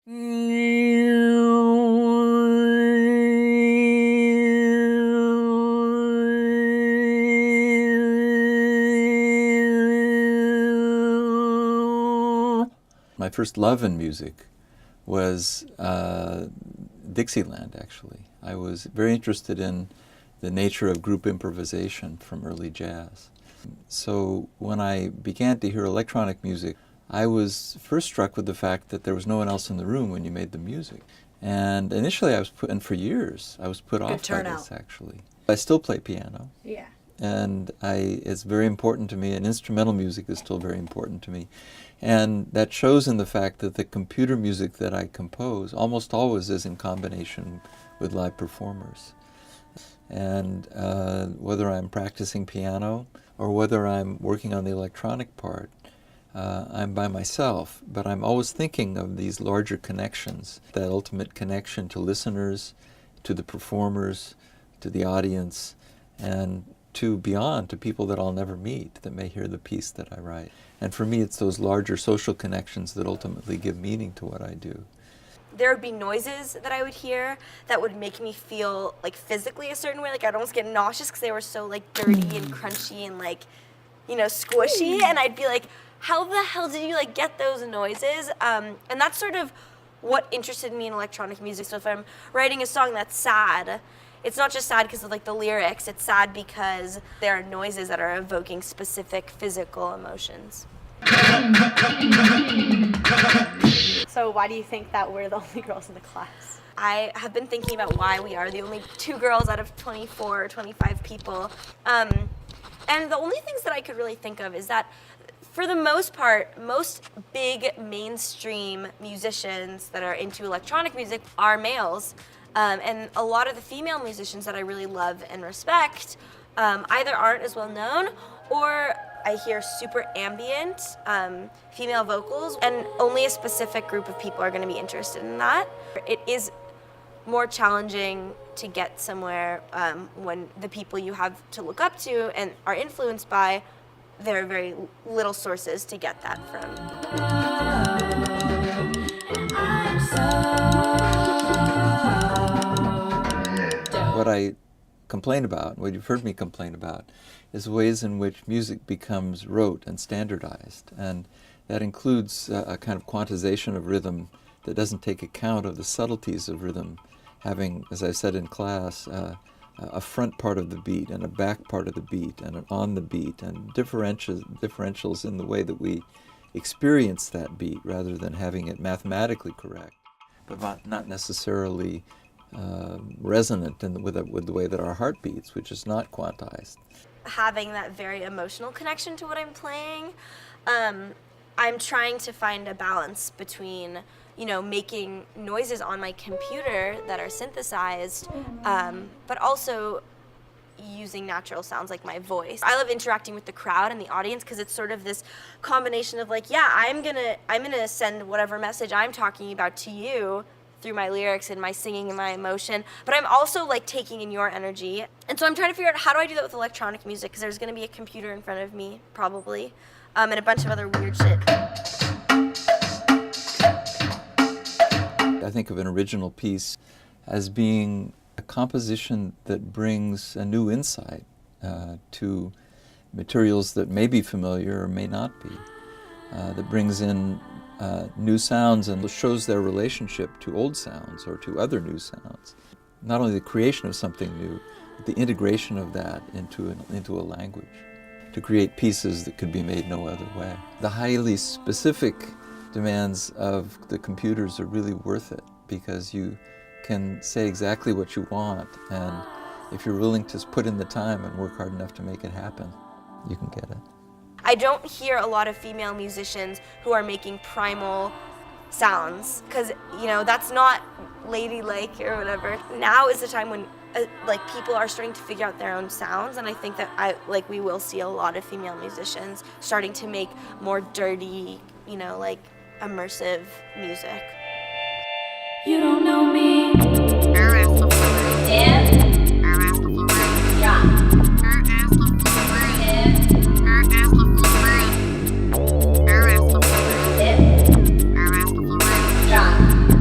My first love in music was Dixieland, actually. I was very interested in the nature of group improvisation from early jazz. So when I began to hear electronic music, I was first struck with the fact that there was no one else in the room when you made the music. And initially I was put, and for years, I was put off by this, actually. I still play piano. Yeah. And it's very important to me, and instrumental music is still very important to me. And that shows in the fact that the computer music that I compose almost always is in combination with live performers. And whether I'm practicing piano or whether I'm working on the electronic part, I'm by myself, but I'm always thinking of these larger connections, that ultimate connection to listeners, to the performers, to the audience, and to beyond, to people that I'll never meet, that may hear the piece that I write. And for me, it's those larger social connections that ultimately give meaning to what I do. There would be noises that I would hear that would make me feel like physically a certain way, like I'd almost get nauseous because they were so like dirty and crunchy and like, you know, squishy, and I'd be like, how the hell did you like get those noises? And that's sort of what interested me in electronic music. So if I'm writing a song that's sad, it's not just sad because of like the lyrics, it's sad because there are noises that are evoking specific physical emotions. So why do you think that we're the only girls in the class? I have been thinking about why we are the only 2 girls out of 24 or 25 people. And the only things that I could really think of is that for the most part, most big mainstream musicians that are into electronic music are males. And a lot of the female musicians that I really love and respect either aren't as well known, or I hear super ambient female vocals, and only a specific group of people are going to be interested in that. It is more challenging to get somewhere when the people you have to look up to and are influenced by, there are very little sources to get that from. What I complain about, what you've heard me complain about, is ways in which music becomes rote and standardized. And that includes a kind of quantization of rhythm that doesn't take account of the subtleties of rhythm, having, as I said in class, a front part of the beat and a back part of the beat and an on the beat, and differentials in the way that we experience that beat rather than having it mathematically correct, but not necessarily resonant with the way that our heart beats, which is not quantized. Having that very emotional connection to what I'm playing, I'm trying to find a balance between, you know, making noises on my computer that are synthesized, but also using natural sounds like my voice. I love interacting with the crowd and the audience because it's sort of this combination of like, yeah, I'm gonna send whatever message I'm talking about to you through my lyrics and my singing and my emotion, but I'm also like taking in your energy. And so I'm trying to figure out how do I do that with electronic music, because there's gonna be a computer in front of me, probably, and a bunch of other weird shit. I think of an original piece as being a composition that brings a new insight to materials that may be familiar or may not be, that brings in new sounds and shows their relationship to old sounds or to other new sounds. Not only the creation of something new, but the integration of that into a language to create pieces that could be made no other way. The highly specific demands of the computers are really worth it because you can say exactly what you want, and if you're willing to put in the time and work hard enough to make it happen, you can get it. I don't hear a lot of female musicians who are making primal sounds, because, you know, that's not ladylike or whatever. Now is the time when like people are starting to figure out their own sounds, and I think that we will see a lot of female musicians starting to make more dirty, you know, like immersive music. You don't know me. Drop.